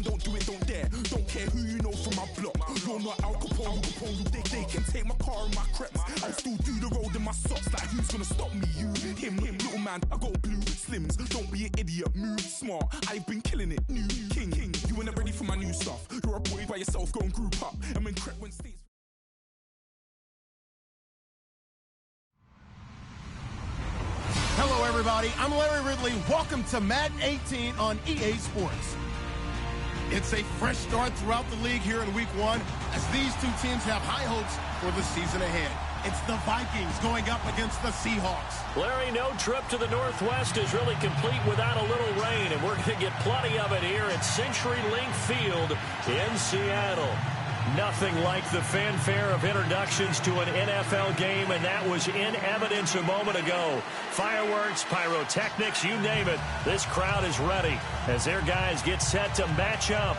don't do it, don't dare. Don't care who you know from my block. You're not Al Capone, they can take my car and my creps. I'll still do the road in my socks. Like who's gonna stop me? You, him, little man. I got blue slims. Don't be an idiot, move smart. I've been killing it, new king. You ain't ready for my new stuff. You're a boy by yourself, go and group up. And when Crep went states. Hello, everybody. I'm Larry Ridley. Welcome to Madden 18 on EA Sports. It's a fresh start throughout the league here in Week 1 as these two teams have high hopes for the season ahead. It's the Vikings going up against the Seahawks. Larry, no trip to the Northwest is really complete without a little rain, and we're going to get plenty of it here at CenturyLink Field in Seattle. Nothing like the fanfare of introductions to an NFL game, and that was in evidence a moment ago. Fireworks, pyrotechnics, you name it. This crowd is ready as their guys get set to match up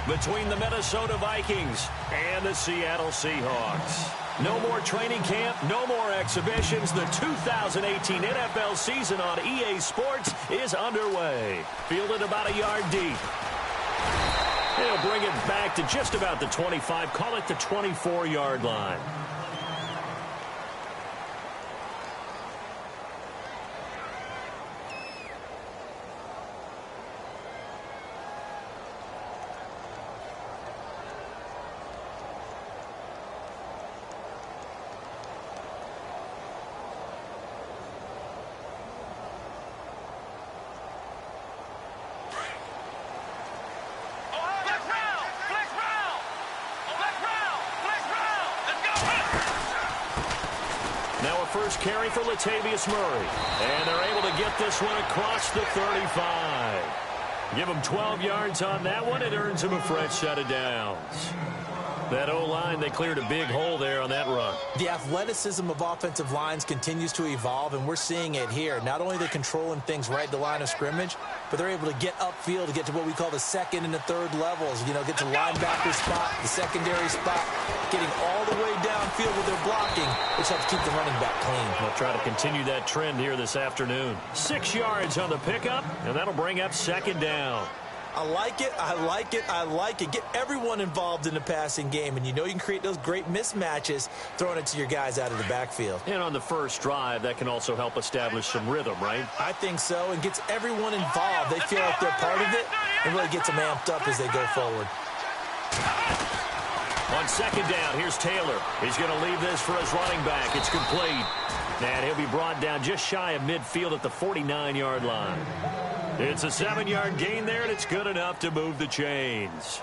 between the Minnesota Vikings and the Seattle Seahawks. No more training camp, no more exhibitions. The 2018 NFL season on EA Sports is underway. Fielded about a yard deep. He'll bring it back to just about the 25. Call it the 24-yard line. First carry for Latavius Murray. And they're able to get this one across the 35. Give him 12 yards on that one. It earns him a fresh set of downs. That O-line, they cleared a big hole there on that run. The athleticism of offensive lines continues to evolve, and we're seeing it here. Not only are they controlling things right at the line of scrimmage, but they're able to get upfield to get to what we call the second and the third levels. You know, get to linebacker spot, the secondary spot, getting all the way downfield with their blocking, which helps keep the running back clean. They'll try to continue that trend here this afternoon. 6 yards on the pickup, and that'll bring up second down. I like it, I like it, I like it. Get everyone involved in the passing game, and you know you can create those great mismatches throwing it to your guys out of the backfield. And on the first drive, that can also help establish some rhythm, right? I think so, and gets everyone involved. They feel like they're part of it, and really gets them amped up as they go forward. On second down, here's Taylor. He's going to leave this for his running back. It's complete. And he'll be brought down just shy of midfield at the 49-yard line. It's a 7-yard gain there, and it's good enough to move the chains.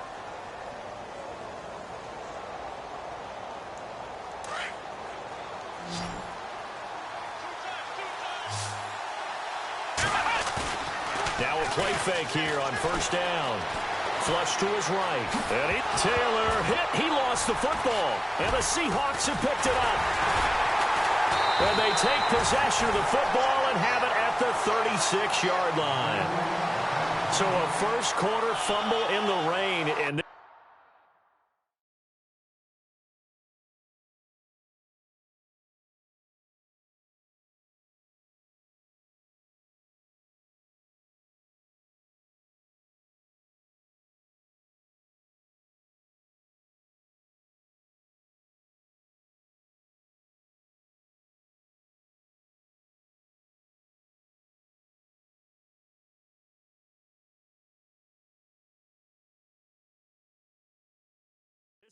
Now a play fake here on first down. Flush to his right. And Taylor hit. He lost the football. And the Seahawks have picked it up. And they take possession of the football and have it at the 36-yard line. So a first quarter fumble in the rain. And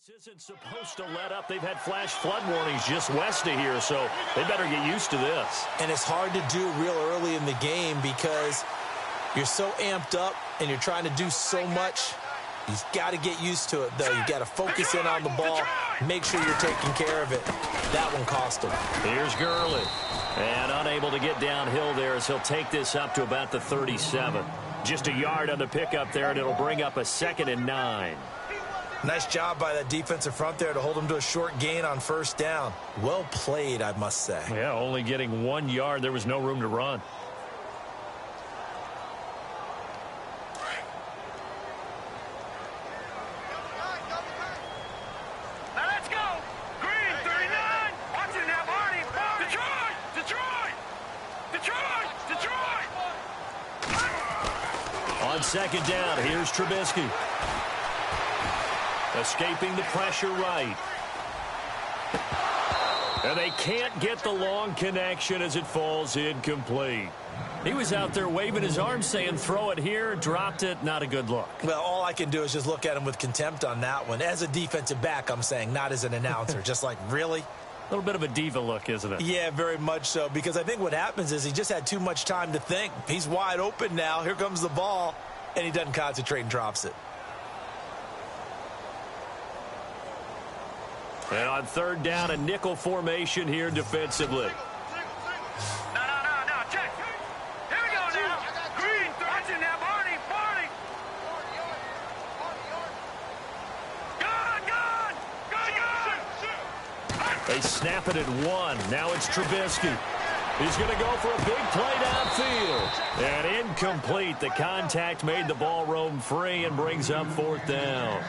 this isn't supposed to let up. They've had flash flood warnings just west of here, so they better get used to this. And it's hard to do real early in the game because you're so amped up and you're trying to do so much. You've got to get used to it, though. You've got to focus in on the ball, make sure you're taking care of it. That one cost him. Here's Gurley. And unable to get downhill there as he'll take this up to about the 37. Just a yard on the pickup there, and it'll bring up a 2nd and 9. Nice job by that defensive front there to hold him to a short gain on first down. Well played, I must say. Yeah, only getting 1 yard. There was no room to run. Now let's go. Green, 39. Watch it now, Marty. Detroit. On second down. Here's Trubisky. Escaping the pressure right. And they can't get the long connection as it falls incomplete. He was out there waving his arms saying, throw it here, dropped it, not a good look. Well, all I can do is just look at him with contempt on that one. As a defensive back, I'm saying, not as an announcer. Just like, really? A little bit of a diva look, isn't it? Yeah, very much so, because I think what happens is he just had too much time to think. He's wide open now. Here comes the ball, and he doesn't concentrate and drops it. And on third down, a nickel formation here defensively. No, check. Here we go now. Green, watching now, Barney. Good. They snap it at one. Now it's Trubisky. He's going to go for a big play downfield. And incomplete. The contact made the ball roam free and brings up fourth down.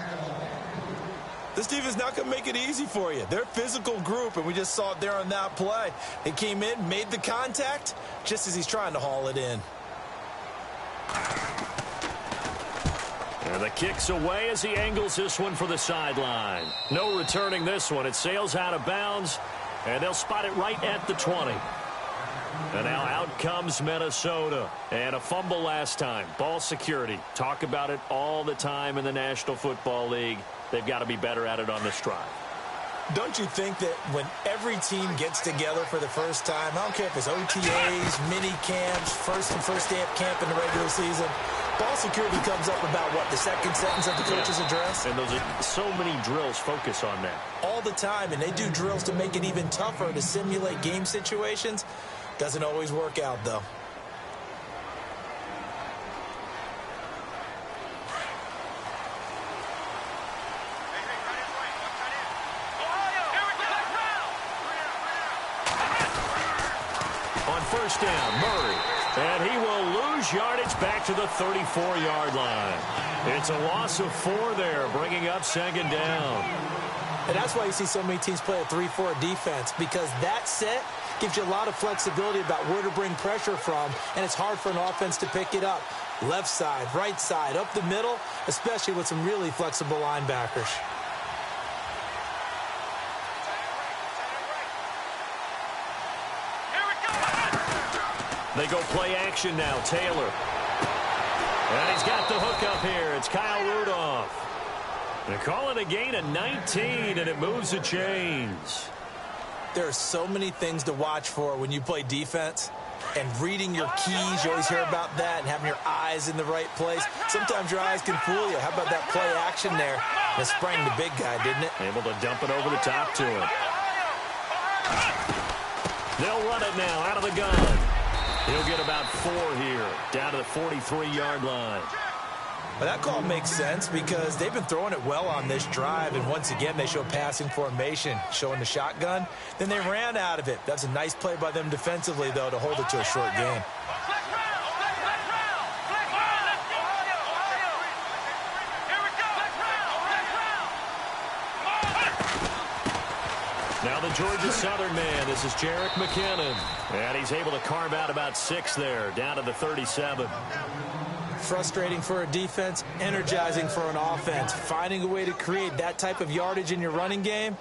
This defense not going to make it easy for you. They're a physical group, and we just saw it there on that play. He came in, made the contact, just as he's trying to haul it in. And the kick's away as he angles this one for the sideline. No returning this one. It sails out of bounds, and they'll spot it right at the 20. And now out comes Minnesota. And a fumble last time. Ball security. Talk about it all the time in the National Football League. They've got to be better at it on this drive. Don't you think that when every team gets together for the first time, I don't care if it's OTAs, mini camps, first day of camp in the regular season, ball security comes up about, what, the second sentence of the coach's address? And those are so many drills focus on that. All the time, and they do drills to make it even tougher to simulate game situations. Doesn't always work out, though. First down, Murray. And he will lose yardage back to the 34-yard line. It's a loss of 4 there, bringing up second down. And that's why you see so many teams play a 3-4 defense, because that set gives you a lot of flexibility about where to bring pressure from, and it's hard for an offense to pick it up. Left side, right side, up the middle, especially with some really flexible linebackers. They go play action now. Taylor. And he's got the hook up here. It's Kyle Rudolph. They call it a gain of 19, and it moves the chains. There are so many things to watch for when you play defense. And reading your keys, you always hear about that, and having your eyes in the right place. Sometimes your eyes can fool you. How about that play action there? It sprang the big guy, didn't it? Able to dump it over the top to him. They'll run it now out of the gun. He'll get about 4 here, down to the 43-yard line. Well, that call makes sense because they've been throwing it well on this drive, and once again they show passing formation, showing the shotgun. Then they ran out of it. That's a nice play by them defensively, though, to hold it to a short game. Now the Georgia Southern man, this is Jerick McKinnon. And he's able to carve out about 6 there, down to the 37. Frustrating for a defense, energizing for an offense. Finding a way to create that type of yardage in your running game,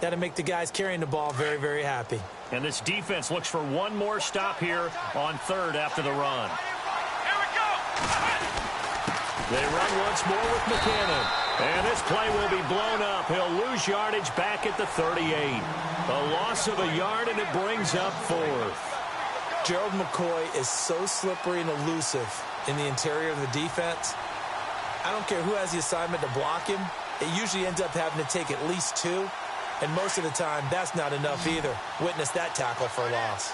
that'll make the guys carrying the ball very, very happy. And this defense looks for one more stop here on third after the run. Here we go. They run once more with McKinnon. And this play will be blown up. He'll lose yardage back at the 38. A loss of a yard, and it brings up 4th. Gerald McCoy is so slippery and elusive in the interior of the defense. I don't care who has the assignment to block him. It usually ends up having to take at least 2. And most of the time, that's not enough either. Witness that tackle for a loss.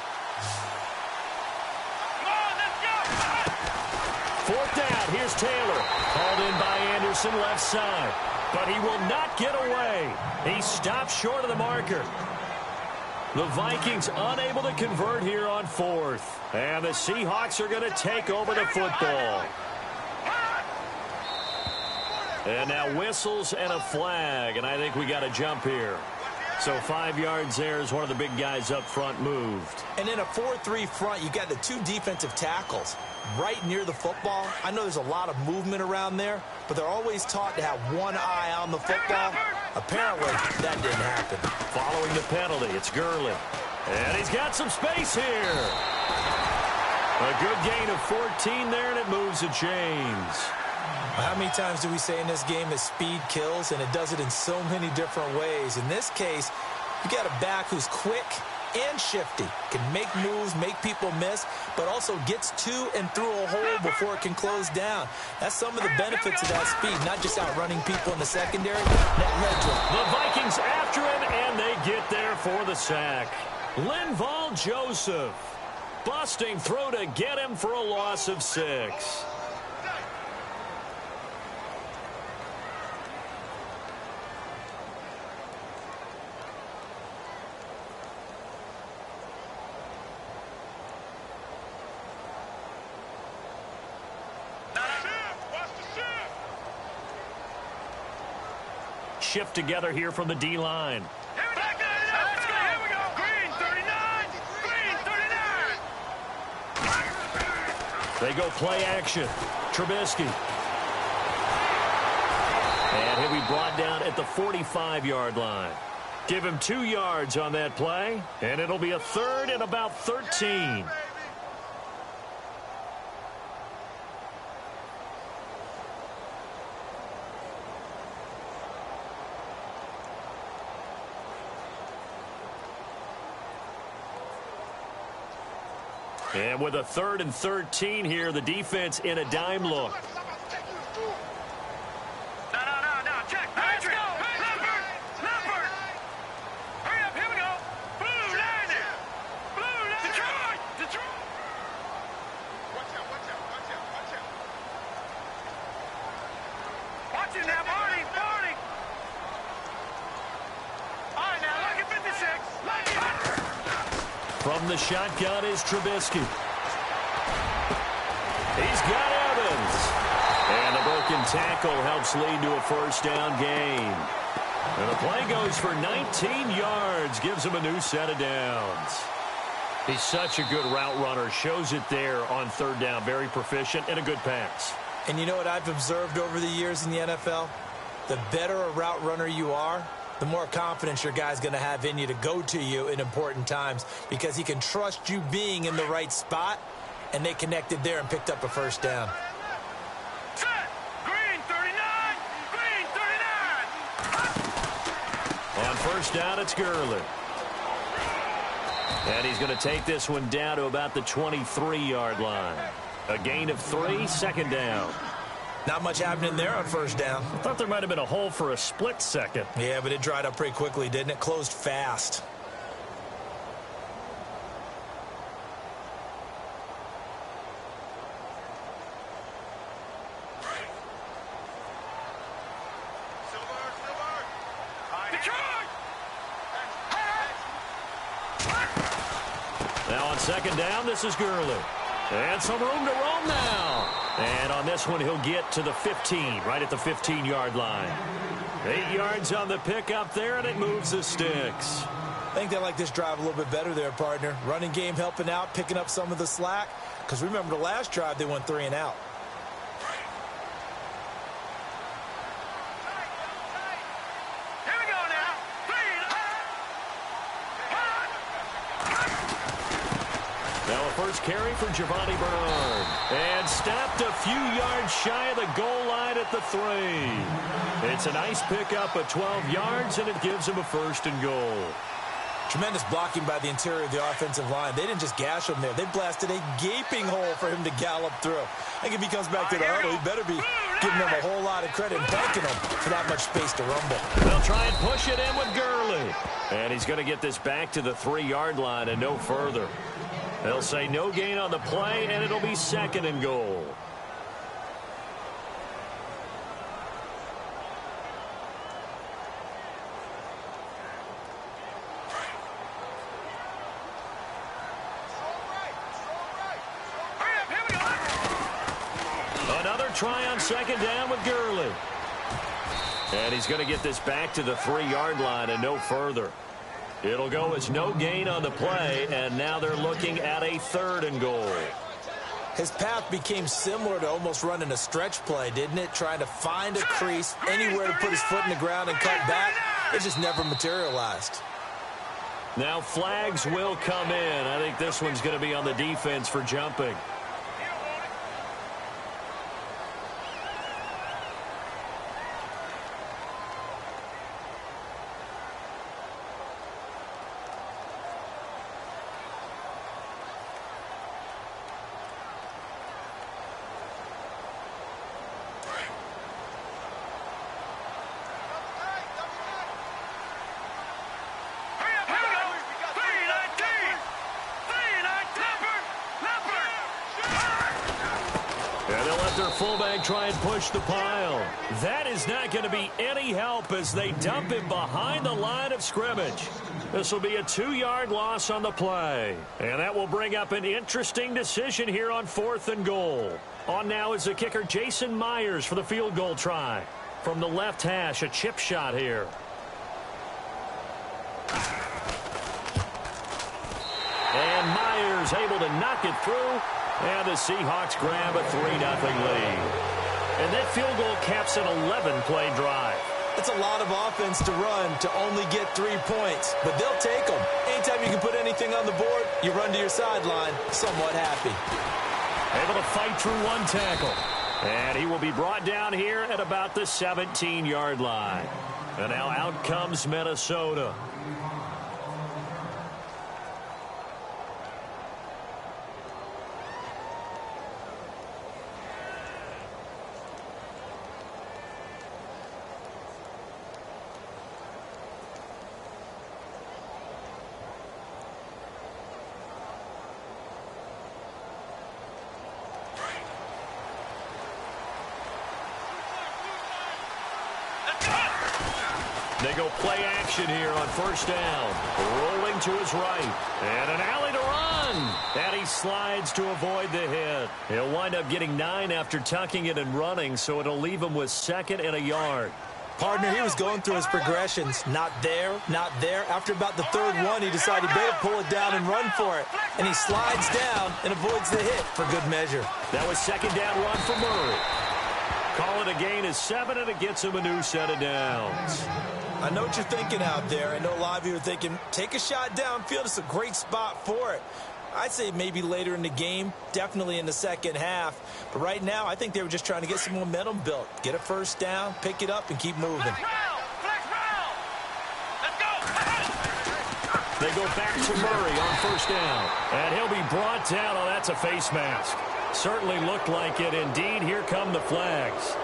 Come on, let's go. 4th down. Here's Taylor. Called in by Anderson left side. But he will not get away. He stops short of the marker. The Vikings unable to convert here on 4th. And the Seahawks are going to take over the football. And now whistles and a flag. And I think we got a jump here. So 5 yards there as one of the big guys up front moved. And in a 4-3 front, you got the 2 defensive tackles right near the football. I know there's a lot of movement around there, but they're always taught to have one eye on the football. Apparently, that didn't happen. Following the penalty, it's Gurley. And he's got some space here. A good gain of 14 there, and it moves the chains. How many times do we say in this game that speed kills, and it does it in so many different ways? In this case, you got a back who's quick and shifty, can make moves, make people miss, but also gets to and through a hole before it can close down. That's some of the benefits of that speed, not just outrunning people in the secondary. That led to it. The Vikings after him, and they get there for the sack. Linval Joseph busting through to get him for a loss of 6. Shift together here from the D-line. Let's go. Here we go. Green 39. Green 39. They go play action. Trubisky. And he'll be brought down at the 45-yard line. Give him 2 yards on that play, and it'll be a 3rd and about 13. And with a 3rd and 13 here, the defense in a dime look. No. Check. Let's go. Leopard. Hurry up. Here we go. Blue line. Detroit. Watch out. Watch it now, Barney. All right, now, look at 56. From the shotgun is Trubisky. He's got Evans. And the broken tackle helps lead to a 1st down gain. And the play goes for 19 yards, gives him a new set of downs. He's such a good route runner. Shows it there on 3rd down. Very proficient and a good pass. And you know what I've observed over the years in the NFL? The better a route runner you are, the more confidence your guy's going to have in you to go to you in important times because he can trust you being in the right spot, and they connected there and picked up a 1st down. Set. Green 39. Green 39. On 1st down, it's Gurley. And he's going to take this one down to about the 23-yard line. A gain of 3, 2nd down. Not much happening there on 1st down. I thought there might have been a hole for a split second. Yeah, but it dried up pretty quickly, didn't it? Closed fast. Detroit. Now on 2nd down, this is Gurley. And some room to roam now. And on this one, he'll get to the 15, right at the 15-yard line. 8 yards on the pickup there, and it moves the sticks. I think they like this drive a little bit better there, partner. Running game helping out, picking up some of the slack. Because remember, the last drive, they went 3 and out. Here we go now. 3. Now a 1st carry for Giovanni Bernard. And stopped a few yards shy of the goal line at the 3. It's a nice pickup of 12 yards, and it gives him a 1st and goal. Tremendous blocking by the interior of the offensive line. They didn't just gash him there. They blasted a gaping hole for him to gallop through. I think if he comes back to the huddle, he better be giving them a whole lot of credit and thanking them for that much space to rumble. They'll try and push it in with Gurley. And he's going to get this back to the 3-yard line and no further. They'll say no gain on the play, and it'll be 2nd and goal. Another try on 2nd down with Gurley. And he's going to get this back to the 3-yard line and no further. It'll go as no gain on the play, and now they're looking at a 3rd and goal. His path became similar to almost running a stretch play, didn't it? Trying to find a crease, anywhere to put his foot in the ground and cut back. It just never materialized. Now flags will come in. I think this one's going to be on the defense for jumping. Fullback try and push the pile. That is not going to be any help as they dump him behind the line of scrimmage. This will be a 2-yard loss on the play. And that will bring up an interesting decision here on 4th and goal. On now is the kicker Jason Myers for the field goal try. From the left hash, a chip shot here. And Myers able to knock it through. And the Seahawks grab a 3-0 lead. And that field goal caps an 11-play drive. It's a lot of offense to run to only get 3 points, but they'll take them. Anytime you can put anything on the board, you run to your sideline somewhat happy. Able to fight through 1 tackle. And he will be brought down here at about the 17-yard line. And now out comes Minnesota. They go play action here on 1st down. Rolling to his right. And an alley to run. And he slides to avoid the hit. He'll wind up getting 9 after tucking it and running, so it'll leave him with 2nd and a yard. Partner, he was going through his progressions. Not there, not there. After about the 3rd one, he decided he better pull it down and run for it. And he slides down and avoids the hit for good measure. That was 2nd down run for Murray. Call it a gain of 7, and it gets him a new set of downs. I know what you're thinking out there. I know a lot of you are thinking, take a shot downfield. It's a great spot for it. I'd say maybe later in the game, definitely in the 2nd half. But right now, I think they were just trying to get some momentum built. Get a 1st down, pick it up, and keep moving. They go back to Murray on 1st down. And he'll be brought down. Oh, that's a face mask. Certainly looked like it. Indeed, here come the flags.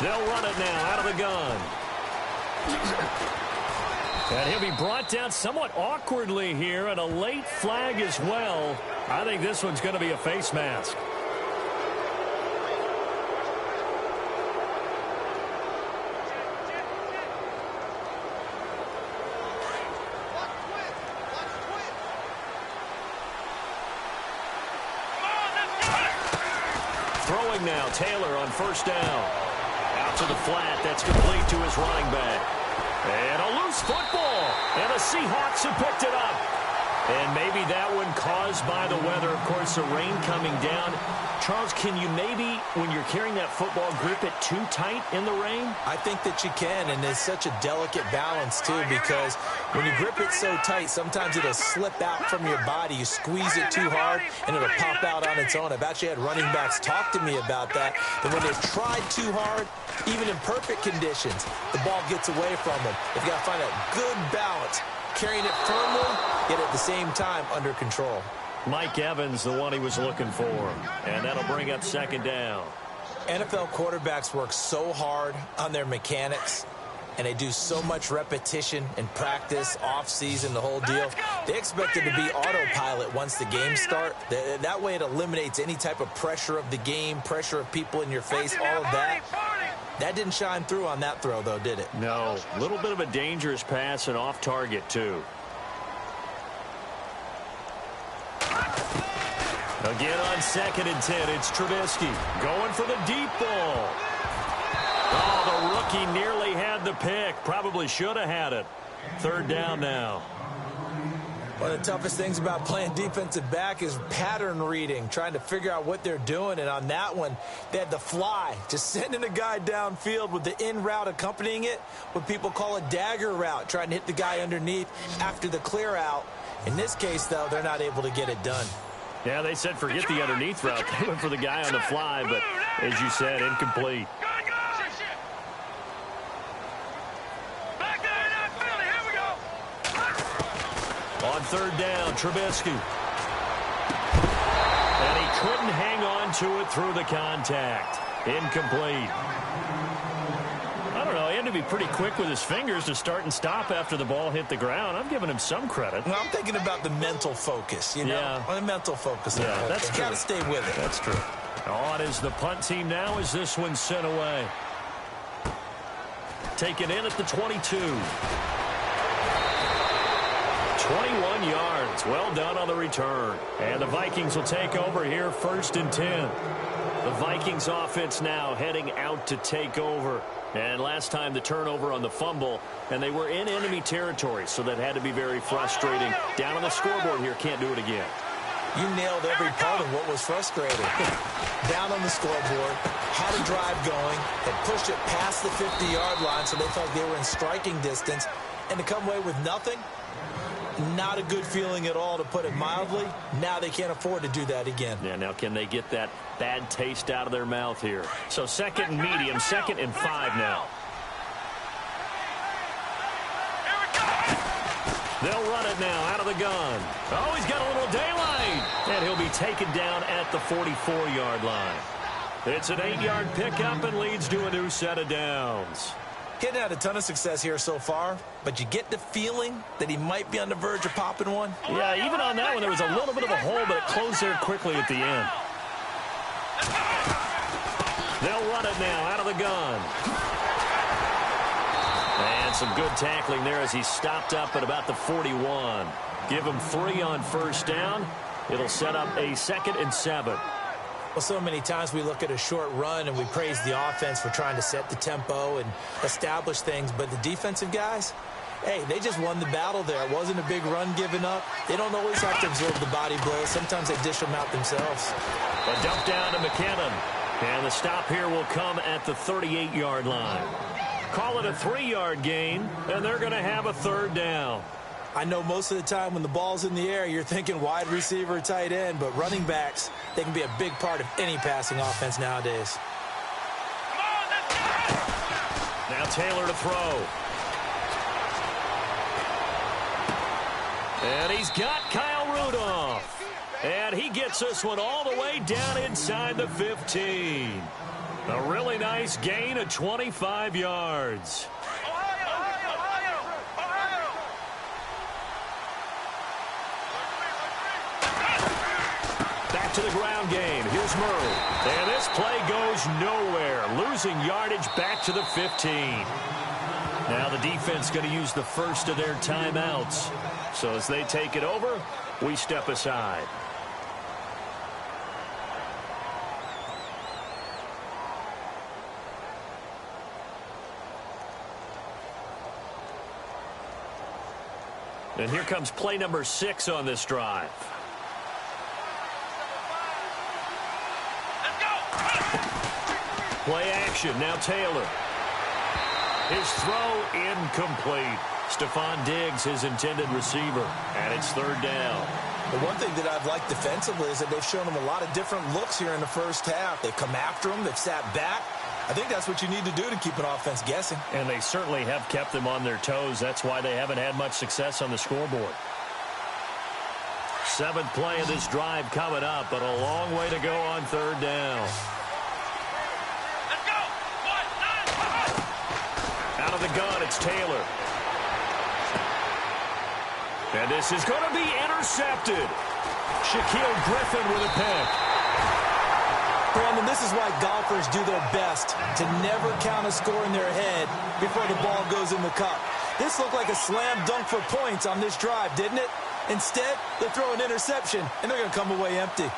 They'll run it now out of the gun. And he'll be brought down somewhat awkwardly here, and a late flag as well. I think this one's going to be a face mask. Throwing now, Taylor on 1st down. Out to the flat, that's complete to his running back. And a loose football. And the Seahawks have picked it up. And maybe that one caused by the weather. Of course, the rain coming down. Charles, can you maybe, when you're carrying that football, grip it too tight in the rain? I think that you can, and it's such a delicate balance, too, because when you grip it so tight, sometimes it'll slip out from your body. You squeeze it too hard, and it'll pop out on its own. I've actually had running backs talk to me about that when they've tried too hard, even in perfect conditions, the ball gets away from them. They've got to find a good balance, carrying it firmly, yet at the same time under control. Mike Evans, the one he was looking for. And that'll bring up 2nd down. NFL quarterbacks work so hard on their mechanics. and they do so much repetition and practice, off-season, the whole deal. They expect it to be autopilot once the game starts. That way it eliminates any type of pressure of the game, pressure of people in your face, all of that. That didn't shine through on that throw, though, did it? No. A little bit of a dangerous pass and off target, too. Again on 2nd and 10, it's Trubisky going for the deep ball. Oh, the rookie nearly had the pick. Probably should have had it. 3rd down now. One of the toughest things about playing defensive back is pattern reading, trying to figure out what they're doing. And on that one, they had the fly, just sending a guy downfield with the in route accompanying it, what people call a dagger route, trying to hit the guy underneath after the clear out. In this case, though, they're not able to get it done. Yeah, they said forget the underneath route. They went for the guy on the fly, but as you said, incomplete. On 3rd down, Trubisky. And he couldn't hang on to it through the contact. Incomplete. I don't know. He had to be pretty quick with his fingers to start and stop after the ball hit the ground. I'm giving him some credit. Well, I'm thinking about the mental focus, you know? Yeah. The mental focus. Yeah, that's true. Got to stay with it. That's true. On is the punt team now as this one's sent away. Taken in at the 22. 21 yards. Well done on the return. And the Vikings will take over here 1st and 10. The Vikings offense now heading out to take over. And last time the turnover on the fumble, and they were in enemy territory, so that had to be very frustrating. Down on the scoreboard here, can't do it again. You nailed every part of what was frustrating. Down on the scoreboard, had a drive going, had pushed it past the 50-yard line, so they felt like they were in striking distance, and to come away with nothing, not a good feeling at all, to put it mildly. Now they can't afford to do that again. Yeah, now can they get that bad taste out of their mouth here? So 2nd and medium, 2nd and 5 now. They'll run it now out of the gun. Oh, he's got a little daylight. And he'll be taken down at the 44-yard line. It's an 8-yard pickup and leads to a new set of downs. Hitting had a ton of success here so far, but you get the feeling that he might be on the verge of popping one. Yeah, even on that one, there was a little bit of a hole, but it closed there quickly at the end. They'll run it now out of the gun. And some good tackling there as he stopped up at about the 41. Give him 3 on 1st down. It'll set up a 2nd and 7. Well, so many times we look at a short run and we praise the offense for trying to set the tempo and establish things, but the defensive guys, hey, they just won the battle there. It wasn't a big run given up. They don't always have to absorb the body blows. Sometimes they dish them out themselves. A dump down to McKinnon. And the stop here will come at the 38-yard line. Call it a 3-yard gain, and they're going to have a 3rd down. I know most of the time when the ball's in the air, you're thinking wide receiver, tight end, but running backs, they can be a big part of any passing offense nowadays. Now Taylor to throw. And he's got Kyle Rudolph. And he gets this one all the way down inside the 15. A really nice gain of 25 yards. Back to the ground game. Here's Murray. And this play goes nowhere. Losing yardage back to the 15. Now the defense going to use the first of their timeouts. So as they take it over, we step aside. And here comes play number 6 on this drive. Play action. Now Taylor. His throw incomplete. Stephon Diggs, his intended receiver. And it's 3rd down. The one thing that I've liked defensively is that they've shown him a lot of different looks here in the first half. They've come after him. They've sat back. I think that's what you need to do to keep an offense guessing. And they certainly have kept them on their toes. That's why they haven't had much success on the scoreboard. 7th play of this drive coming up, but a long way to go on 3rd down. Let's go. 1, 9, Out of of the gun. It's Taylor. And this is going to be intercepted. Shaquille Griffin with a pick. Brandon, this is why golfers do their best to never count a score in their head before the ball goes in the cup. This looked like a slam dunk for points on this drive, didn't it? Instead, they throw an interception, and they're going to come away empty.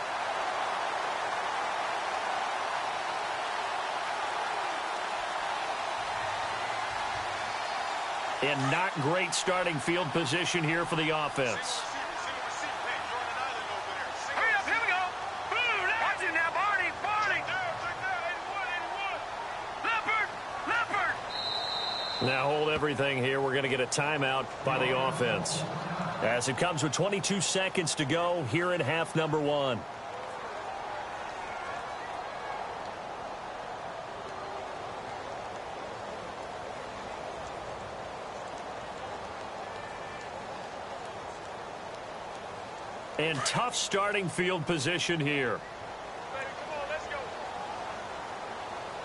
And not great starting field position here for the offense. Hurry up, here we go. Boom, watch it now, Barney. Leopard. Now hold everything here. We're going to get a timeout by the offense. As it comes with 22 seconds to go here in half number 1. And tough starting field position here. Come on, let's go.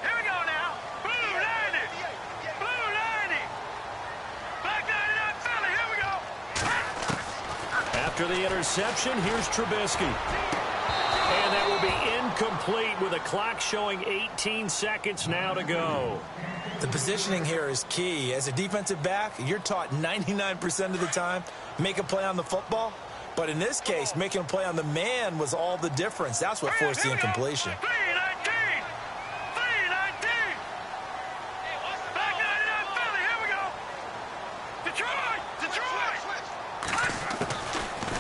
Here we go now. Blue 90. Blue 90. Black 99 Philly. Here we go. After the interception, here's Trubisky. And that will be incomplete with a clock showing 18 seconds now to go. The positioning here is key. As a defensive back, you're taught 99% of the time, make a play on the football. But in this case, making a play on the man was all the difference. That's what forced the incompletion. 319. 319. Black 99 Philly. Here we go. Detroit.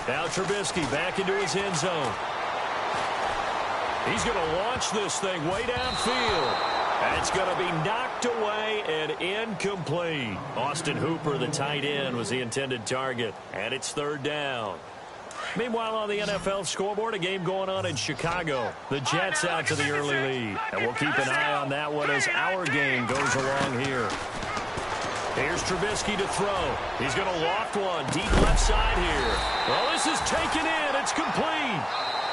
Now Trubisky back into his end zone. He's going to launch this thing way downfield. And it's going to be knocked away and incomplete. Austin Hooper, the tight end, was the intended target. And it's third down. Meanwhile, on the NFL scoreboard, a game going on in Chicago. The Jets out to the early lead. And we'll keep an eye on that one as our game goes along here. Here's Trubisky to throw. He's going to loft one deep left side here. Well, this is taken in. It's complete.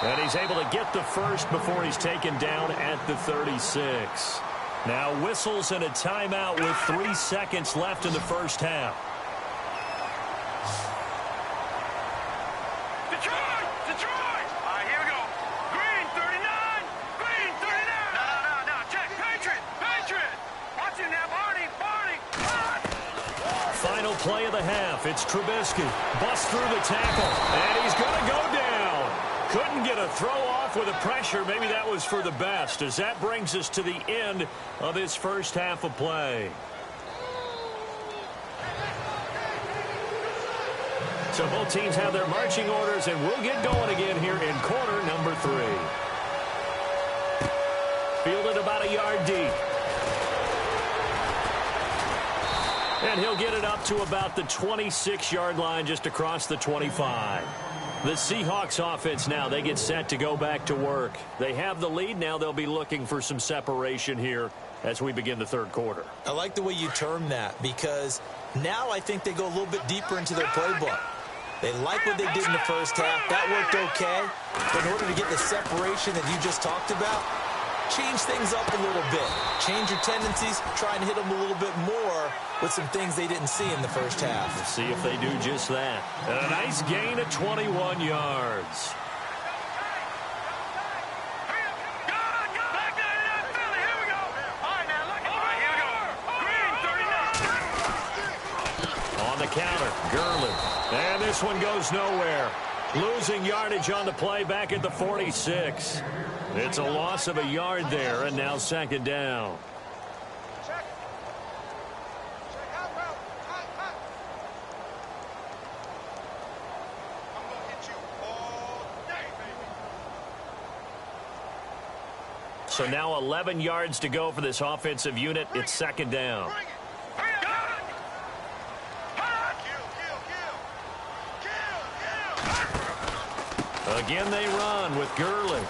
And he's able to get the first before he's taken down at the 36. Now whistles and a timeout with 3 seconds left in the first half. Detroit. All right, here we go. Green 39. Green 39. No. Check. Patriot. Watch it now, Barney. Final play of the half. It's Trubisky. Busts through the tackle. And he's going to go down. Couldn't get a throw off with the pressure. Maybe that was for the best, as that brings us to the end of this first half of play. So both teams have their marching orders, and we'll get going again here in quarter number 3. Fielded about a yard deep. And he'll get it up to about the 26-yard line, just across the 25. The Seahawks offense now, they get set to go back to work. They have the lead. Now they'll be looking for some separation here as we begin the third quarter. I like the way you term that, because now I think they go a little bit deeper into their playbook. They like what they did in the first half. That worked okay. But in order to get the separation that you just talked about, change things up a little bit. Change your tendencies, try and hit them a little bit more with some things they didn't see in the first half. Let's see if they do just that. And a nice gain of 21 yards. On the counter, Gurley. And this one goes nowhere. Losing yardage on the play back at the 46. It's a loss of a yard there, and now second down. So now 11 yards to go for this offensive unit. It's second down. Again they run with Gurley.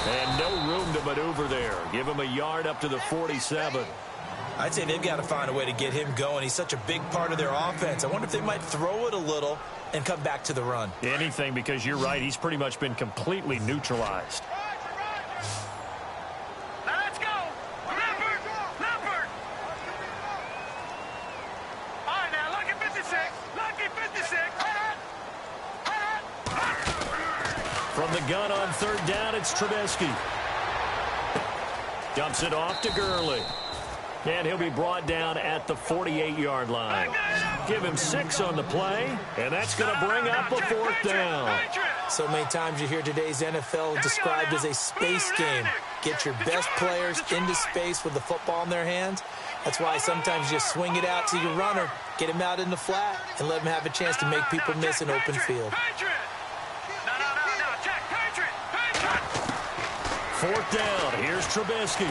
And no room to maneuver there. Give him a yard up to the 47. I'd say they've got to find a way to get him going. He's such a big part of their offense. I wonder if they might throw it a little and come back to the run. Anything, because you're right. He's pretty much been completely neutralized. Let's go. Leopard. From the gun on third down, it's Trubisky. Dumps it off to Gurley. And he'll be brought down at the 48-yard line. Give him 6 on the play, and that's going to bring up a 4th down. So many times you hear today's NFL described as a space game. Get your best players into space with the football in their hands. That's why sometimes you swing it out to your runner, get him out in the flat, and let him have a chance to make people miss an open field. 4th down. Here's Trubisky.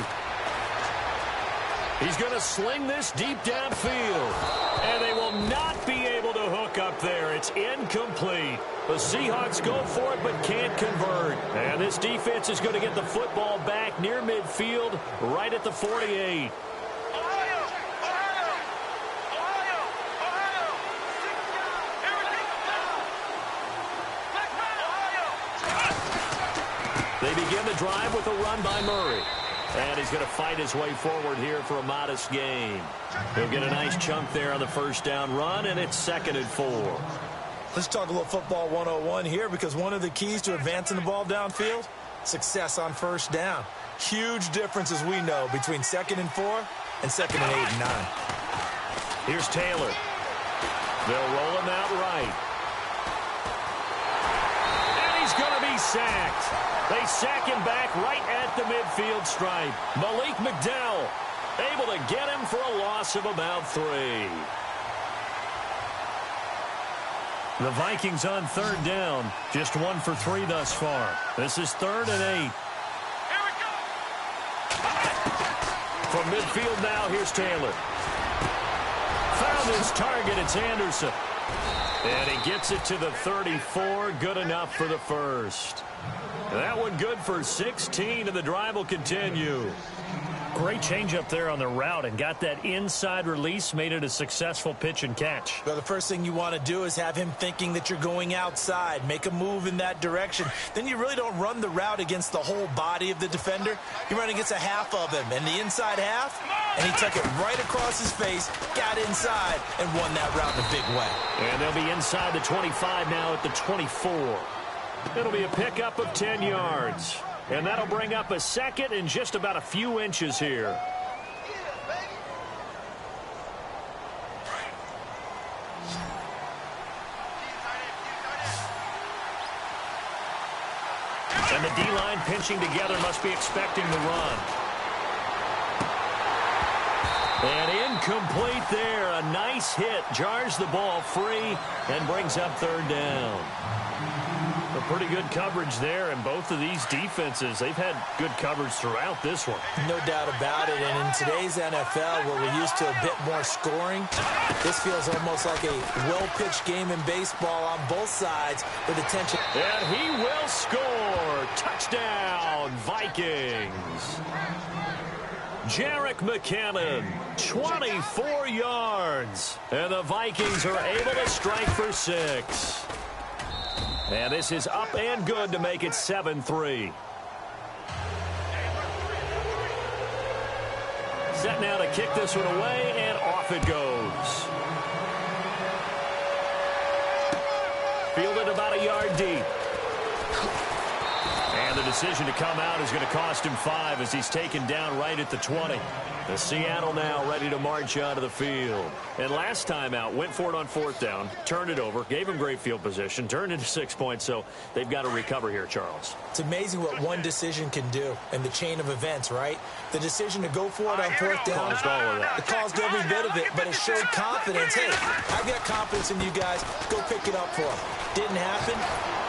He's going to sling this deep downfield. And they will not be able to hook up there. It's incomplete. The Seahawks go for it but can't convert. And this defense is going to get the football back near midfield, right at the 48. They begin the drive with a run by Murray. And he's going to fight his way forward here for a modest gain. He'll get a nice chunk there on the first down run, and it's 2nd and 4. Let's talk a little football 101 here, because one of the keys to advancing the ball downfield, success on first down. Huge difference, as we know, between 2nd and 4 and 2nd and 8 and 9. Here's Taylor. They'll roll him out right. And he's going to be sacked. They sack him back right at the midfield stripe. Malik McDowell able to get him for a loss of about 3. The Vikings on 3rd down. Just 1 for 3 thus far. This is 3rd and 8. From midfield now, here's Taylor. Found his target. It's Anderson. And he gets it to the 34. Good enough for the first. That one good for 16, and the drive will continue. Great change up there on the route and got that inside release, made it a successful pitch and catch. Well, the first thing you want to do is have him thinking that you're going outside, make a move in that direction. Then you really don't run the route against the whole body of the defender. You run against a half of him, and the inside half, and he took it right across his face, got inside, and won that route in a big way. And they'll be inside the 25 now at the 24. It'll be a pickup of 10 yards. And that'll bring up a 2nd and just about a few inches here. And the D-line pinching together must be expecting the run. And incomplete there. A nice hit. Jars the ball free and brings up 3rd down. A pretty good coverage there, and both of these defenses, they've had good coverage throughout this one. No doubt about it, and in today's NFL, where we're used to a bit more scoring, this feels almost like a well-pitched game in baseball on both sides with attention. And he will score. Touchdown, Vikings. Jerick McKinnon, 24 yards. And the Vikings are able to strike for 6. And this is up and good to make it 7-3. Set now to kick this one away, and off it goes. Fielded about a yard deep. And the decision to come out is going to cost him 5 as he's taken down right at the 20. The Seattle now ready to march out of the field. And last time out, went for it on 4th down, turned it over, gave him great field position, turned into 6 points, so they've got to recover here, Charles. It's amazing what one decision can do in the chain of events, right? The decision to go for it on 4th down. Caused all of that. It caused every bit of it, but it showed confidence. Hey, I've got confidence in you guys. Go pick it up for them. Didn't happen.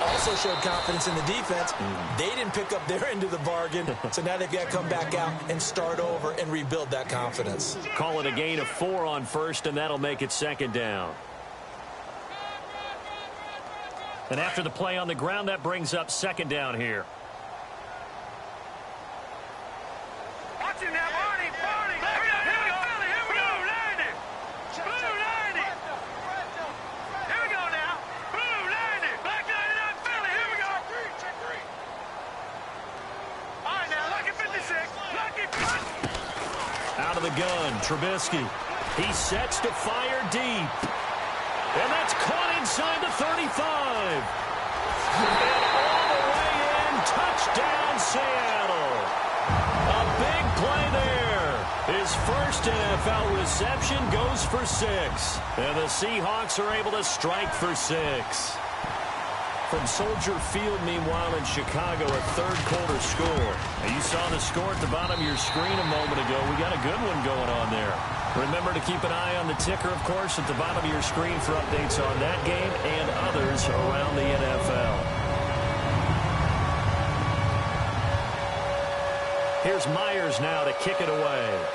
Also showed confidence in the defense. They didn't pick up their end of the bargain, so now they've got to come back out and start over and rebuild that confidence. Call it a gain of 4 on first, and that'll make it 2nd down. And after the play on the ground, that brings up 2nd down here. Watch him now, Barney. Here we go. Blue landing. Blue landing. Here we go now. Blue landing. Black 99 Philly. Here we go. All right, now, lucky 56. Lucky. Out of the gun, Trubisky. He sets to fire deep. And that's caught inside the 35. And all the way Touchdown, Seattle. A big play there. His first NFL reception goes for 6. And the Seahawks are able to strike for 6. From Soldier Field, meanwhile, in Chicago, a third-quarter score. Now, you saw the score at the bottom of your screen a moment ago. We got a good one going on there. Remember to keep an eye on the ticker, of course, at the bottom of your screen for updates on that game and others around the NFL. Here's Myers now to kick it away.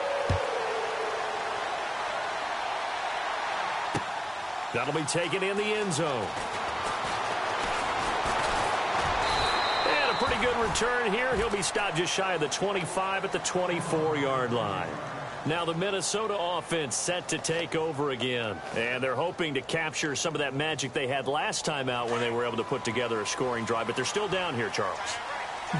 That'll be taken in the end zone. And a pretty good return here. He'll be stopped just shy of the 25 at the 24-yard line. Now the Minnesota offense set to take over again. And they're hoping to capture some of that magic they had last time out when they were able to put together a scoring drive. But they're still down here, Charles.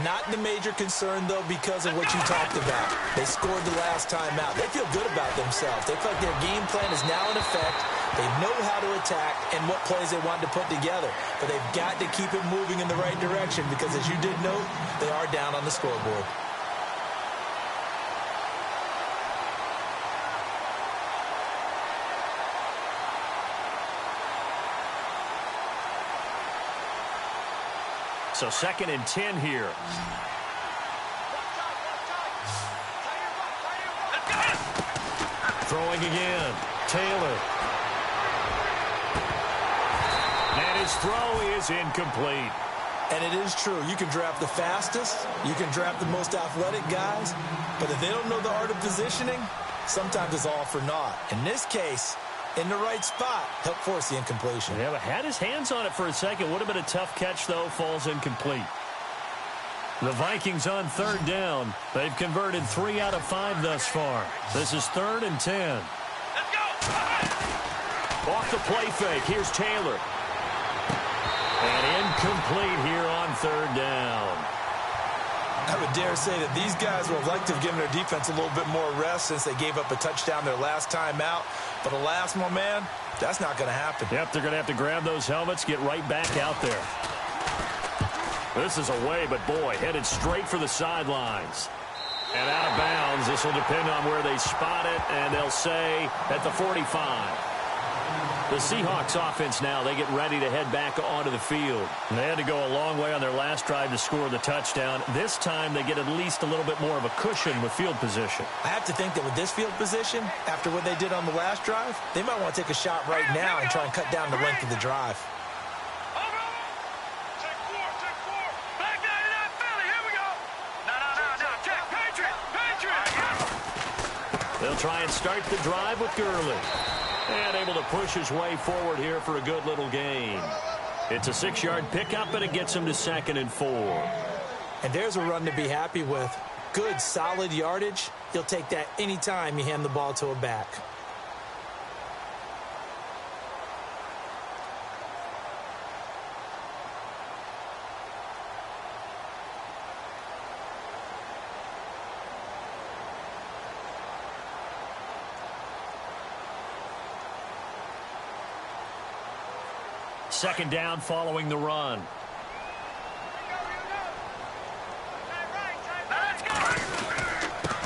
Not the major concern, though, because of what you talked about. They scored the last time out. They feel good about themselves. They feel like their game plan is now in effect. They know how to attack and what plays they want to put together. But they've got to keep it moving in the right direction because, as you did note, they are down on the scoreboard. So 2nd and 10 here. Throwing again. Taylor. And his throw is incomplete. And it is true. You can draft the fastest. You can draft the most athletic guys. But if they don't know the art of positioning, sometimes it's all for naught. In this case, in the right spot, help force the incompletion. Yeah, but had his hands on it for a second. Would have been a tough catch, though. Falls incomplete. The Vikings on 3rd down. They've converted 3 out of 5 thus far. This is 3rd and 10. Let's go. Off the play fake. Here's Taylor. And incomplete here on 3rd down. I would dare say that these guys would like to have given their defense a little bit more rest since they gave up a touchdown their last time out. But alas, my man, that's not going to happen. Yep, they're going to have to grab those helmets, get right back out there. This is away, but boy, headed straight for the sidelines. And out of bounds. This will depend on where they spot it, and they'll say at the 45. The Seahawks offense now, they get ready to head back onto the field. And they had to go a long way on their last drive to score the touchdown. This time they get at least a little bit more of a cushion with field position. I have to think that with this field position, after what they did on the last drive, they might want to take a shot right now and try and cut down the length of the drive. Check 4. Back 99 Philly. Here we go. No. Check. Patriot. They'll try and start the drive with Gurley. And able to push his way forward here for a good little gain. It's a 6-yard pickup, and it gets him to 2nd and 4. And there's a run to be happy with. Good, solid yardage. You'll take that anytime you hand the ball to a back. Second down following the run.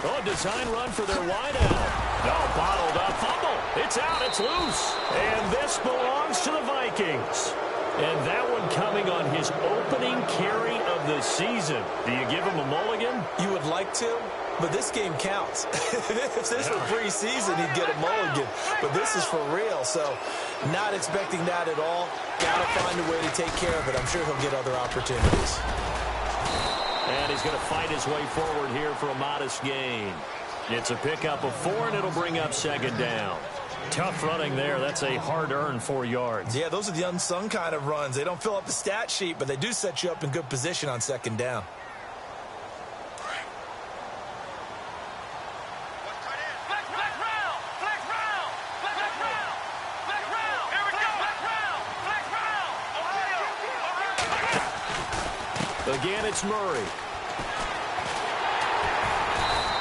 Oh, design run for their wideout. Oh, bottled up fumble. It's out. It's loose. And this belongs to the Vikings. And that one coming on his opening carry of the season. Do you give him a mulligan? You would like to, but this game counts. If this were preseason, he'd get a mulligan. But this is for real, so not expecting that at all. Got to find a way to take care of it. I'm sure he'll get other opportunities. And he's going to fight his way forward here for a modest gain. It's a pickup of 4, and it'll bring up 2nd down. Tough running there. That's a hard-earned 4 yards. Yeah, those are the unsung kind of runs. They don't fill up the stat sheet, but they do set you up in good position on 2nd down. Again, it's Murray.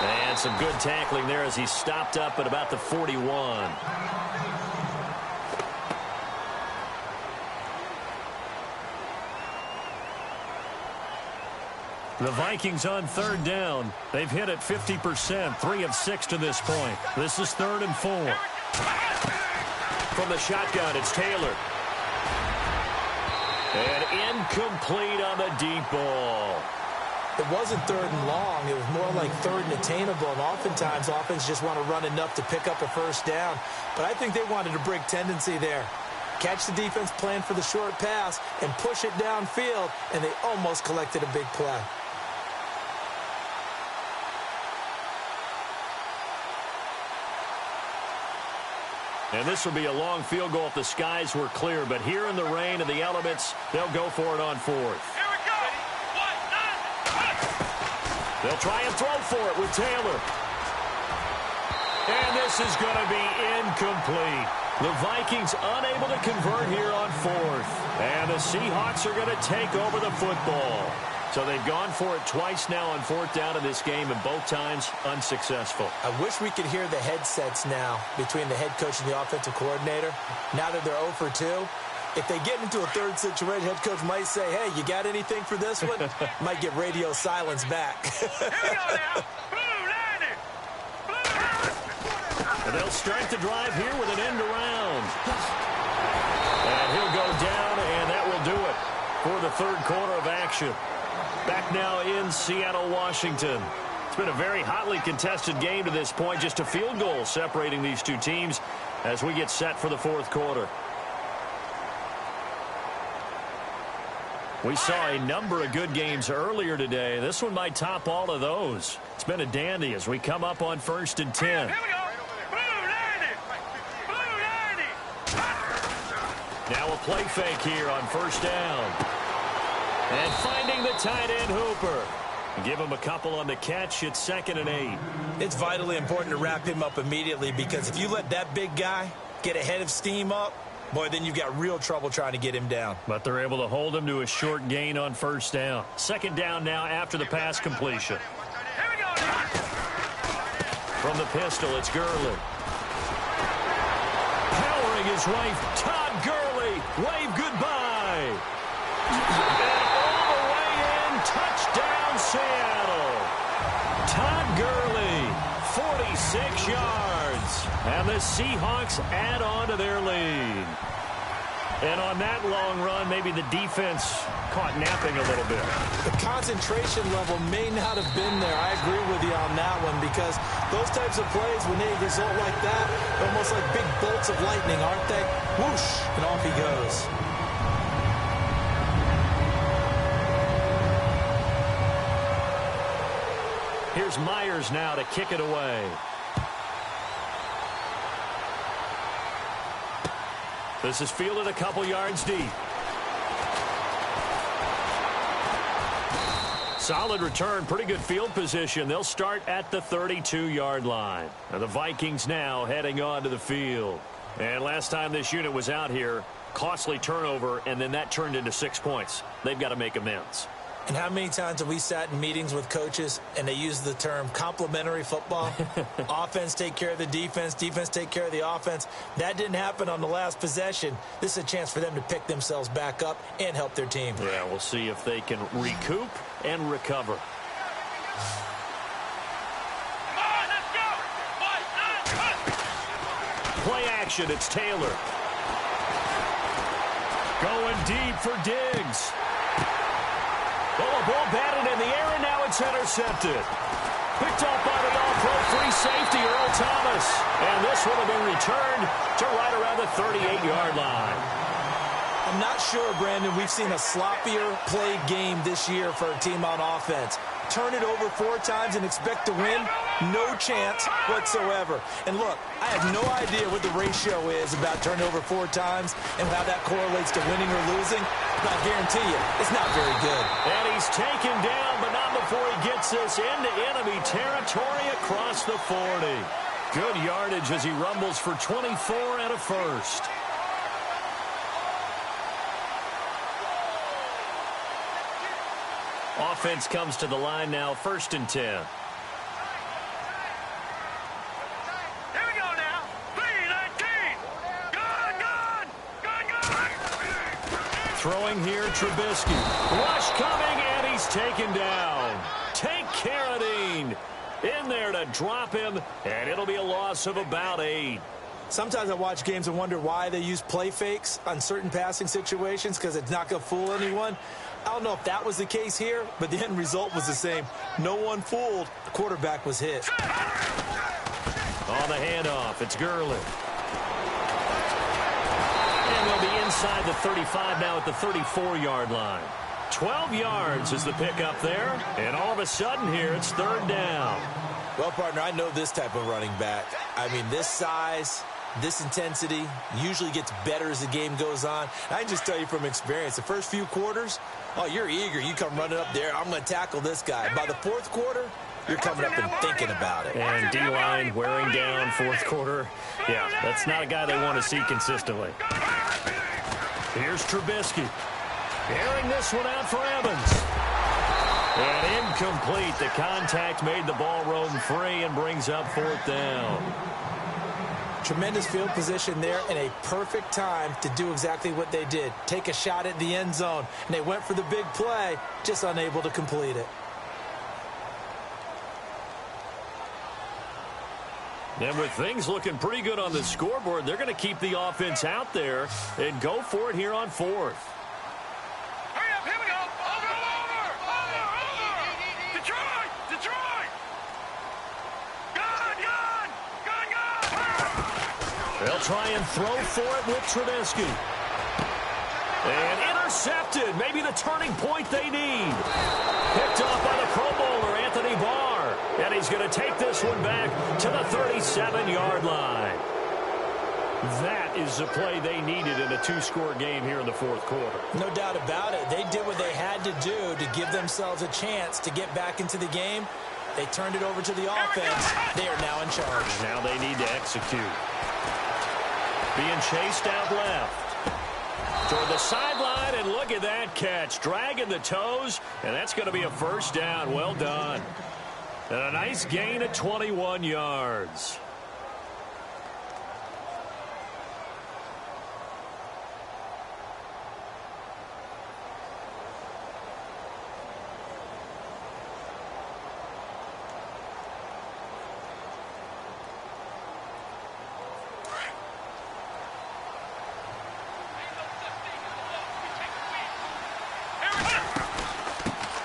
And some good tackling there as he stopped up at about the 41. The Vikings on third down. They've hit it 50%, 3 of 6 to this point. This is 3rd and 4. From the shotgun, it's Taylor. And incomplete on the deep ball. It wasn't 3rd and long. It was more like 3rd and attainable. And oftentimes, offense just want to run enough to pick up a first down. But I think they wanted a break tendency there. Catch the defense plan for the short pass and push it downfield, and they almost collected a big play. And this will be a long field goal if the skies were clear. But here in the rain and the elements, they'll go for it on 4th. Here we go. 1, 9, They'll try and throw for it with Taylor. And this is going to be incomplete. The Vikings unable to convert here on 4th. And the Seahawks are going to take over the football. So they've gone for it twice now on 4th down in this game, and both times unsuccessful. I wish we could hear the headsets now between the head coach and the offensive coordinator. Now that they're 0 for 2, if they get into a third situation, head coach might say, hey, you got anything for this one? Might get radio silence back. Here we go now. Blue landing. And they'll start the drive here with an end around. And he'll go down, and that will do it for the 3rd quarter of action. Back now in Seattle, Washington. It's been a very hotly contested game to this point. Just a field goal separating these two teams as we get set for the 4th quarter. We saw a number of good games earlier today. This one might top all of those. It's been a dandy as we come up on 1st and 10. Here we go. Blue landing. Blue landing. Now a play fake here on 1st down. And finding the tight end Hooper. Give him a couple on the catch. It's 2nd and 8. It's vitally important to wrap him up immediately, because if you let that big guy get a head of steam up, boy, then you've got real trouble trying to get him down. But they're able to hold him to a short gain on 1st down. 2nd down now after the pass completion. Here we go now. From the pistol, it's Gurley. Powering his wife, Todd Gurley. Wave goodbye. Touchdown, Seattle. Todd Gurley, 46 yards. And the Seahawks add on to their lead. And on that long run, maybe the defense caught napping a little bit. The concentration level may not have been there. I agree with you on that one, because those types of plays, when they result like that, they're almost like big bolts of lightning, aren't they? Whoosh, and off he goes. Here's Myers now to kick it away. This is fielded a couple yards deep. Solid return, pretty good field position. They'll start at the 32-yard line. And the Vikings now heading on to the field. And last time this unit was out here, costly turnover, and then that turned into 6 points. They've got to make amends. And how many times have we sat in meetings with coaches and they use the term complementary football? Offense take care of the defense, defense take care of the offense. That didn't happen on the last possession. This is a chance for them to pick themselves back up and help their team. Yeah, we'll see if they can recoup and recover. Come on, let's go. 1, 9, Play action, it's Taylor. Going deep for Diggs. Oh, a ball batted in the air, and now it's intercepted. Picked off by the all-pro free safety, Earl Thomas. And this one will be returned to right around the 38-yard line. I'm not sure, Brandon, we've seen a sloppier played game this year for a team on offense. Turn it over 4 times and expect to win? No chance whatsoever. And look, I have no idea what the ratio is about turning over 4 times and how that correlates to winning or losing. But I guarantee you, it's not very good. And he's taken down, but not before he gets this into enemy territory across the 40. Good yardage as he rumbles for 24 and a first. Offense comes to the line now, 1st and 10. Here we go now. 3-19. Good. Throwing here, Trubisky. Rush coming, and he's taken down. Take Carradine in there to drop him, and it'll be a loss of about 8. Sometimes I watch games and wonder why they use play fakes on certain passing situations, because it's not going to fool anyone. I don't know if that was the case here, but the end result was the same. No one fooled. The quarterback was hit. On the handoff, it's Gurley. And they'll be inside the 35 now at the 34-yard line. 12 yards is the pickup there, and all of a sudden here it's 3rd down. Well, partner, I know this type of running back. I mean, this size, this intensity usually gets better as the game goes on. I can just tell you from experience, the first few quarters, oh, you're eager. You come running up there, I'm going to tackle this guy. By the 4th quarter, you're coming up and thinking about it. And D-line wearing down 4th quarter. Yeah, that's not a guy they want to see consistently. Here's Trubisky. Airing this one out for Evans. And incomplete. The contact made the ball roam free and brings up 4th down. Tremendous field position there and a perfect time to do exactly what they did. Take a shot at the end zone. And they went for the big play, just unable to complete it. And with things looking pretty good on the scoreboard, they're going to keep the offense out there and go for it here on 4th. Hurry up, here we go. Over. Detroit. Gun. They'll try and throw for it with Trubisky. And intercepted. Maybe the turning point they need. Picked off by the Pro Bowler, Anthony Barr. And he's going to take this one back to the 37-yard line. That is the play they needed in a 2-score game here in the 4th quarter. No doubt about it. They did what they had to do to give themselves a chance to get back into the game. They turned it over to the offense. They are now in charge. Now they need to execute. Being chased out left. Toward the sideline, and look at that catch. Dragging the toes, and that's going to be a 1st down. Well done. And a nice gain of 21 yards.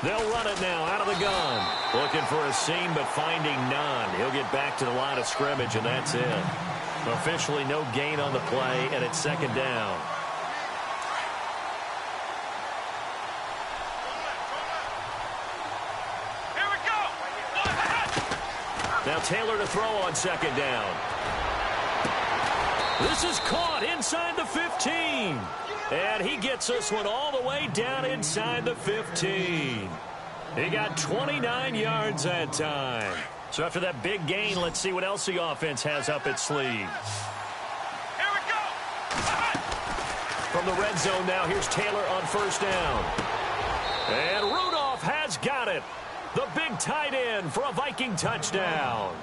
They'll run it now out of the gun. Looking for a seam, but finding none. He'll get back to the line of scrimmage, and that's it. Officially no gain on the play, and it's 2nd down. Here we go. Now Taylor to throw on 2nd down. This is caught inside the 15. And he gets this one all the way down inside the 15. He got 29 yards that time. So after that big gain, let's see what else the offense has up its sleeve. Here we go. From the red zone now, here's Taylor on 1st down. And Rudolph has got it. The big tight end for a Viking touchdown.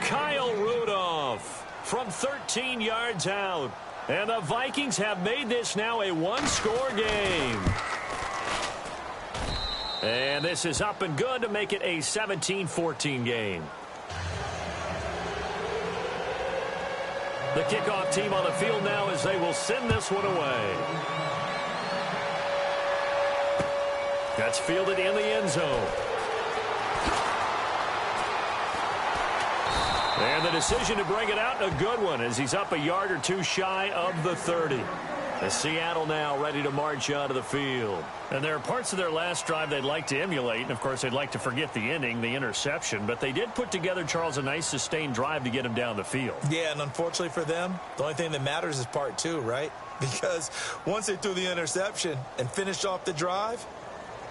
Kyle Rudolph from 13 yards out. And the Vikings have made this now a 1-score game. And this is up and good to make it a 17-14 game. The kickoff team on the field now as they will send this one away. That's fielded in the end zone. And the decision to bring it out, a good one, as he's up a yard or two shy of the 30. As Seattle now ready to march out of the field. And there are parts of their last drive they'd like to emulate. And, of course, they'd like to forget the ending, the interception. But they did put together, Charles, a nice sustained drive to get him down the field. Yeah, and unfortunately for them, the only thing that matters is part 2, right? Because once they threw the interception and finished off the drive,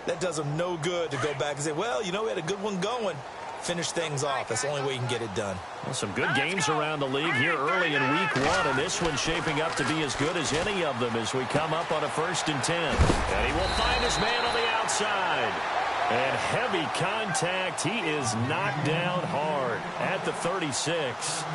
that does them no good to go back and say, well, you know, we had a good one going. Finish things off. That's the only way you can get it done. Well, some good games around the league here early in week 1, and this one's shaping up to be as good as any of them as we come up on a 1st and 10. And he will find his man on the outside. And heavy contact. He is knocked down hard at the 36.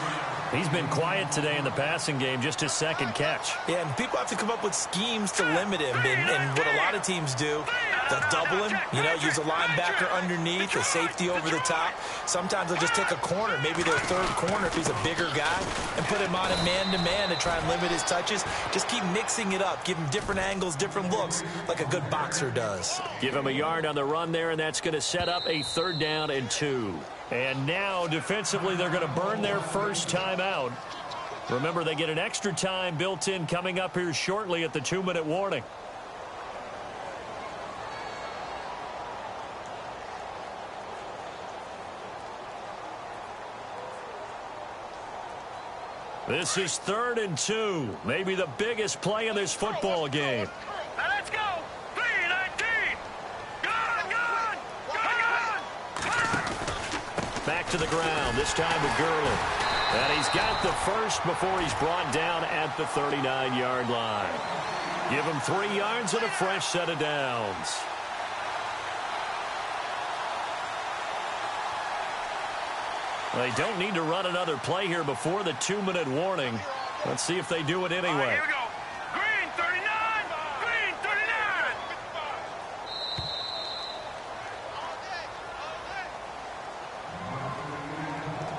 He's been quiet today in the passing game, just his 2nd catch. Yeah, and people have to come up with schemes to limit him. And what a lot of teams do They'll double him, use a linebacker underneath, a safety over the top. Sometimes they'll just take a corner, maybe their third corner if he's a bigger guy, and put him on a man-to-man to try and limit his touches. Just keep mixing it up. Give him different angles, different looks, like a good boxer does. Give him a yard on the run there, and that's going to set up a 3rd down and 2. And now, defensively, they're going to burn their first time out. Remember, they get an extra time built in coming up here shortly at the 2-minute warning. This is 3rd and 2. Maybe the biggest play in this football game. Now let's go. 3-19. Gun. Back to the ground, this time with Gurley. And he's got the first before he's brought down at the 39-yard line. Give him 3 yards and a fresh set of downs. They don't need to run another play here before the 2-minute warning. Let's see if they do it anyway. Here we go. Green 39. Green 39.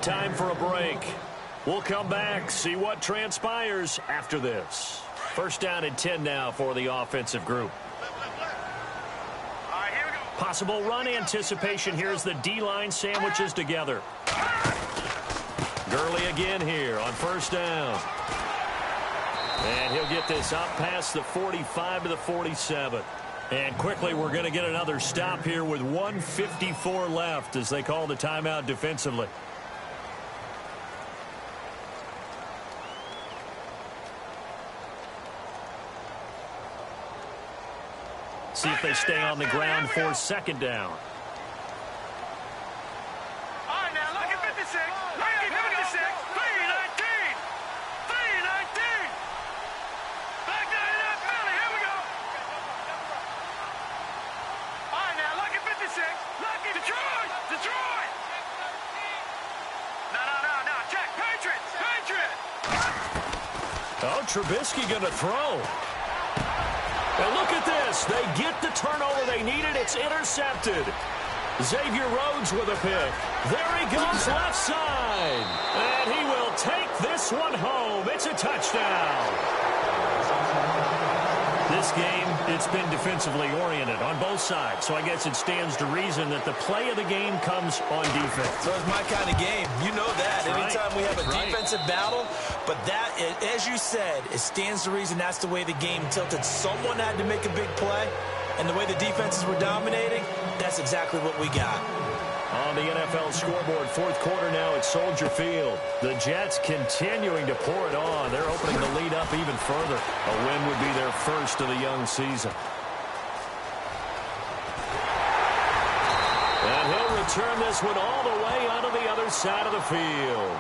Time for a break. We'll come back, see what transpires after this. 1st down and 10 now for the offensive group. All right, here we go. Possible run anticipation. Here's the D-line sandwiches together. Gurley again here on 1st down. And he'll get this up past the 45 to the 47. And quickly we're going to get another stop here with 1:54 left as they call the timeout defensively. See if they stay on the ground for 2nd down. All right, now, look at 56. Look at 56. 3-19. 3-19. Back down in that belly. Here we go. All right, now, look at 56. Look at Detroit. Detroit. No. Check. Patriot. Oh, Trubisky going to throw. And look at this. They get the turnover they needed. It's intercepted. Xavier Rhodes with a pick. There he goes left side. And he will take this one home. It's a touchdown. This game, it's been defensively oriented on both sides. So I guess it stands to reason that the play of the game comes on defense. So it's my kind of game. You know that. Anytime we have a defensive battle, but that, as you said, it stands to reason that's the way the game tilted. Someone had to make a big play, and the way the defenses were dominating, that's exactly what we got. On the NFL scoreboard, 4th quarter now at Soldier Field. The Jets continuing to pour it on. They're opening the lead up even further. A win would be their first of the young season. And he'll return this one all the way onto the other side of the field.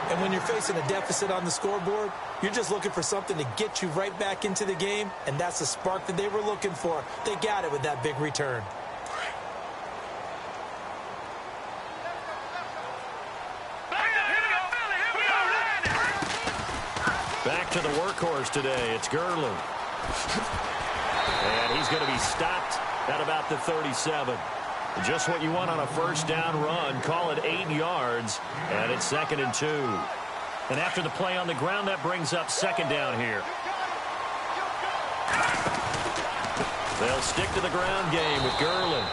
And when you're facing a deficit on the scoreboard, you're just looking for something to get you right back into the game, and that's the spark that they were looking for. They got it with that big return. Back to the workhorse today. It's Gurley. And he's going to be stopped at about the 37. Just what you want on a 1st down run. Call it 8 yards. And it's 2nd and 2. And after the play on the ground, that brings up 2nd down here. They'll stick to the ground game with Gurley.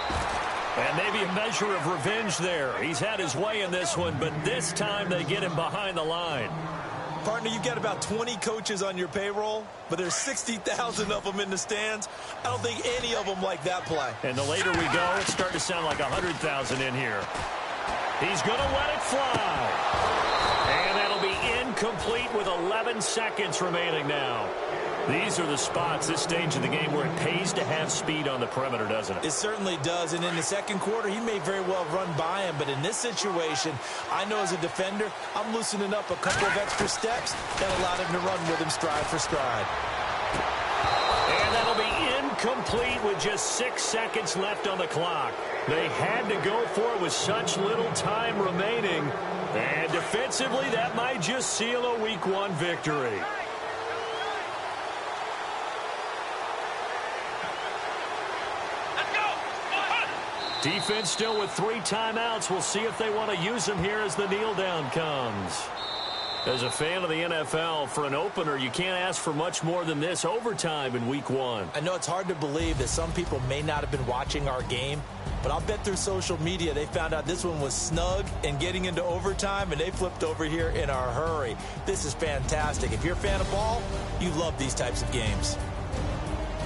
And maybe a measure of revenge there. He's had his way in this one, but this time they get him behind the line. Partner, you've got about 20 coaches on your payroll, but there's 60,000 of them in the stands. I don't think any of them like that play. And the later we go, it's starting to sound like 100,000 in here. He's going to let it fly. And that'll be incomplete with 11 seconds remaining now. These are the spots, this stage of the game, where it pays to have speed on the perimeter, doesn't it? It certainly does. And in the 2nd quarter, he may very well run by him. But in this situation, I know as a defender, I'm loosening up a couple of extra steps that allowed him to run with him stride for stride. And that'll be incomplete with just 6 seconds left on the clock. They had to go for it with such little time remaining. And defensively, that might just seal a Week 1 victory. Let's go. Defense still with 3 timeouts. We'll see if they want to use them here as the kneel down comes. As a fan of the NFL, for an opener, you can't ask for much more than this overtime in week 1. I know it's hard to believe that some people may not have been watching our game, but I'll bet through social media they found out this one was snug and getting into overtime, and they flipped over here in a hurry. This is fantastic. If you're a fan of ball, you love these types of games.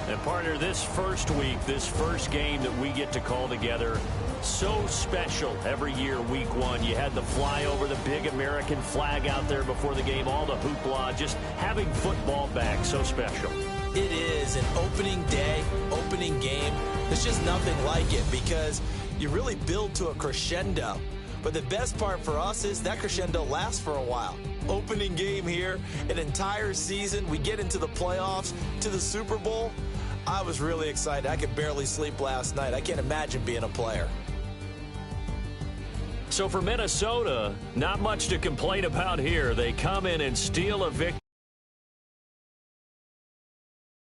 And partner, this first week, this first game that we get to call together, so special every year, week 1. You had the flyover, the big American flag out there before the game, all the hoopla, just having football back, so special. It is an opening day, opening game. There's just nothing like it because you really build to a crescendo. But the best part for us is that crescendo lasts for a while. Opening game here, an entire season. We get into the playoffs, to the Super Bowl. I was really excited. I could barely sleep last night. I can't imagine being a player. So for Minnesota, not much to complain about here. They come in and steal a victory.